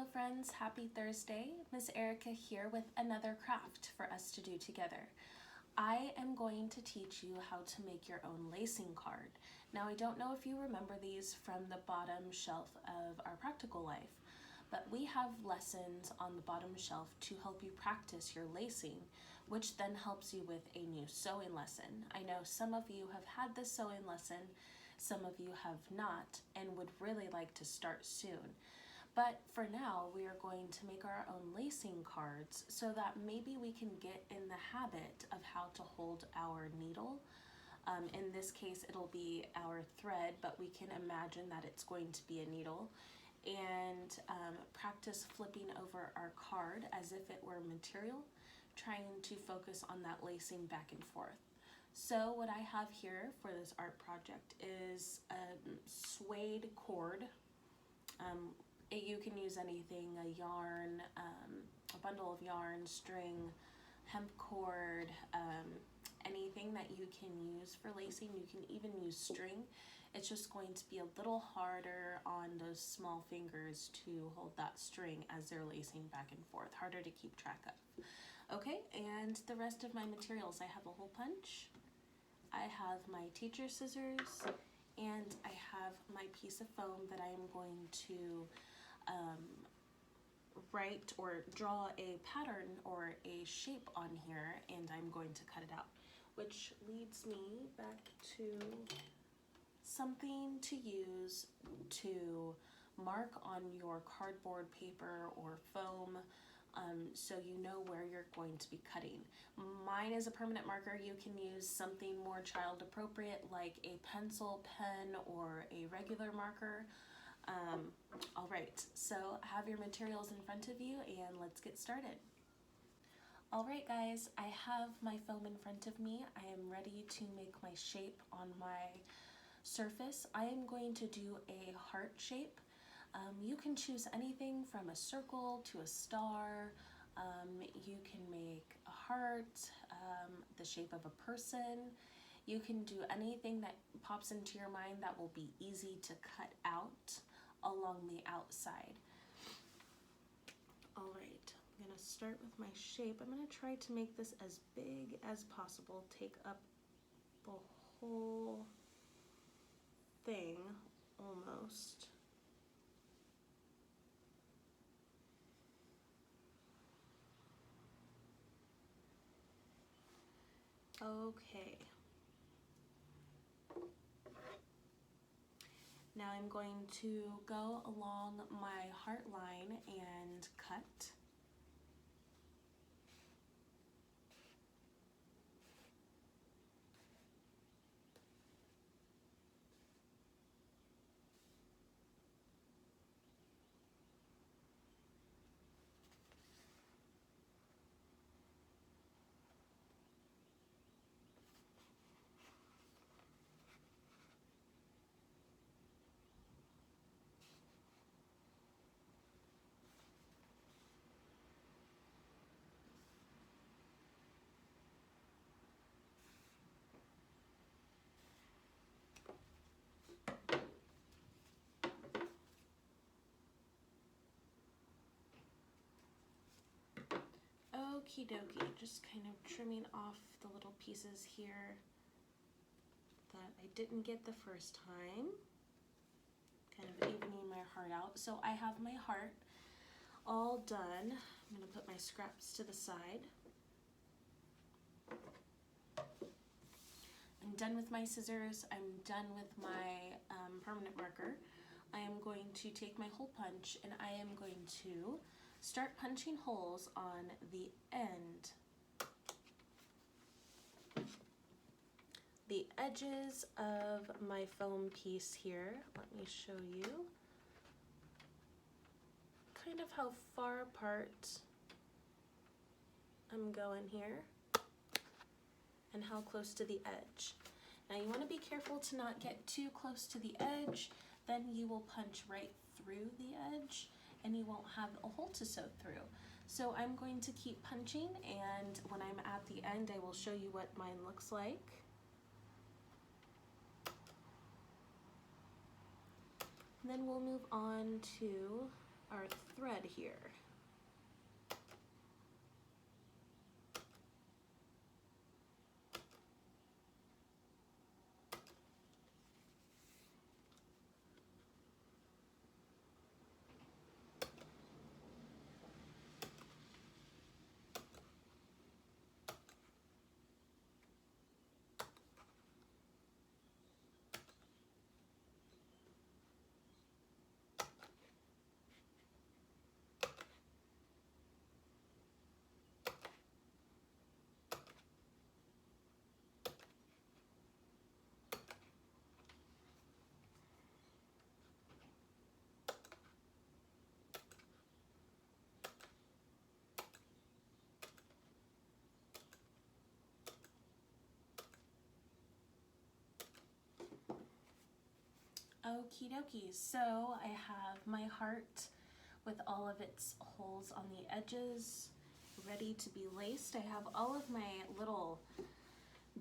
Hello friends, happy Thursday. Miss Erica here with another craft for us to do together. I am going to teach you how to make your own lacing card. Now I don't know if you remember these from the bottom shelf of our practical life, but we have lessons on the bottom shelf to help you practice your lacing, which then helps you with a new sewing lesson. I know some of you have had this sewing lesson, some of you have not, and would really like to start soon. But for now, we are going to make our own lacing cards so that maybe we can get in the habit of how to hold our needle. In this case, it'll be our thread, but we can imagine that it's going to be a needle. And practice flipping over our card as if it were material, trying to focus on that lacing back and forth. So what I have here for this art project is a suede cord. You can use anything, a yarn, a bundle of yarn, string, hemp cord, anything that you can use for lacing. You can even use string. It's just going to be a little harder on those small fingers to hold that string as they're lacing back and forth, harder to keep track of. Okay, and the rest of my materials, I have a hole punch, I have my teacher scissors, and I have my piece of foam that I am going to write or draw a pattern or a shape on here, and I'm going to cut it out, which leads me back to something to use to mark on your cardboard paper or foam, so you know where you're going to be cutting. Mine is a permanent marker. You can use something more child appropriate like a pencil, pen, or a regular marker. All right, so have your materials in front of you and let's get started. All right guys, I have my foam in front of me. I am ready to make my shape on my surface. I am going to do a heart shape. You can choose anything from a circle to a star. You can make a heart, the shape of a person. You can do anything that pops into your mind that will be easy to cut out along the outside. All right, I'm gonna start with my shape. I'm gonna try to make this as big as possible, take up the whole thing almost. Okay. Now I'm going to go along my heart line and cut. Okie dokie, just kind of trimming off the little pieces here that I didn't get the first time, kind of evening my heart out. So I have my heart all done. I'm gonna put my scraps to the side. I'm done with my scissors, I'm done with my permanent marker. I am going to take my hole punch and I am going to start punching holes on the end. The edges of my foam piece here, let me show you kind of how far apart I'm going here and how close to the edge. Now you want to be careful to not get too close to the edge, then you will punch right through the edge and you won't have a hole to sew through. So I'm going to keep punching, and when I'm at the end I will show you what mine looks like. And then we'll move on to our thread here. Okie dokie, so I have my heart with all of its holes on the edges ready to be laced. I have all of my little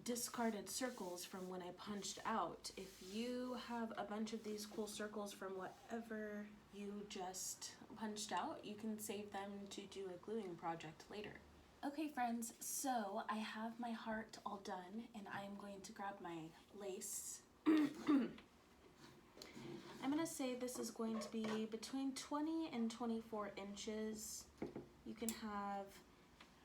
discarded circles from when I punched out. If you have a bunch of these cool circles from whatever you just punched out, you can save them to do a gluing project later. Okay friends, so I have my heart all done and I am going to grab my lace. I'm going to say this is going to be between 20 and 24 inches. You can have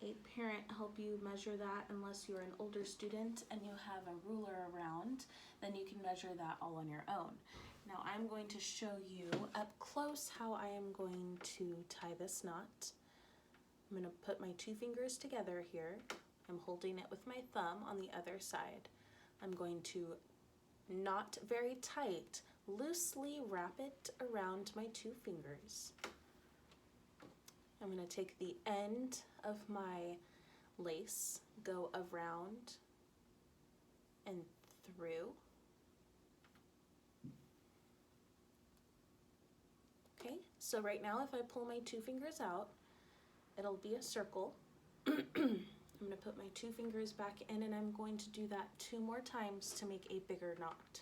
a parent help you measure that unless you're an older student and you have a ruler around, then you can measure that all on your own. Now I'm going to show you up close how I am going to tie this knot. I'm going to put my two fingers together here. I'm holding it with my thumb on the other side. I'm going to knot very tight, loosely wrap it around my two fingers. I'm going to take the end of my lace, go around and through. Okay, so right now if I pull my two fingers out, it'll be a circle. I'm going to put my two fingers back in and I'm going to do that 2 more times to make a bigger knot.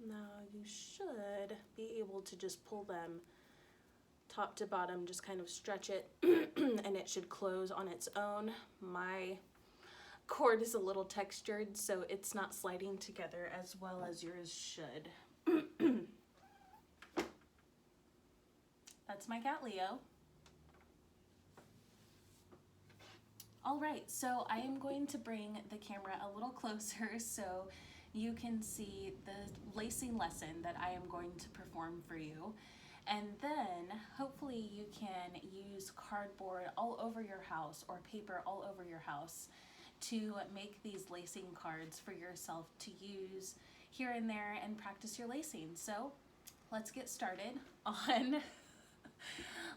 Now you should be able to just pull them top to bottom, just kind of stretch it and it should close on its own. My cord is a little textured, so it's not sliding together as well as yours should. That's my cat Leo. All right, so I am going to bring the camera a little closer so you can see the lacing lesson that I am going to perform for you. And then hopefully you can use cardboard all over your house or paper all over your house to make these lacing cards for yourself to use here and there and practice your lacing. So let's get started on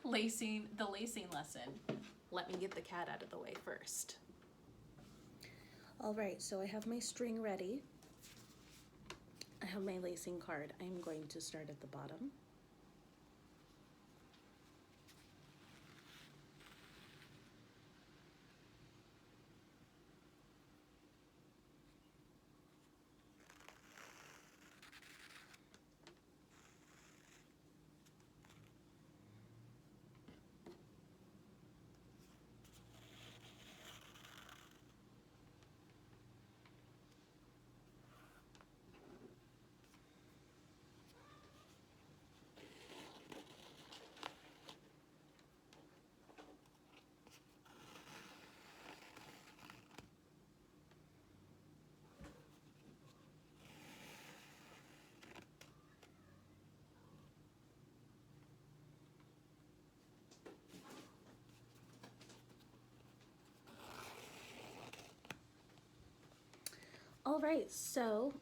the lacing lesson. Let me get the cat out of the way first. All right, so I have my string ready. I have my lacing card. I'm going to start at the bottom. All right, so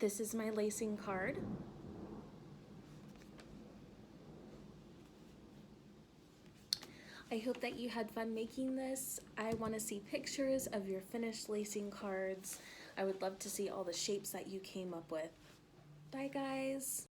this is my lacing card. I hope that you had fun making this. I want to see pictures of your finished lacing cards. I would love to see all the shapes that you came up with. Bye guys.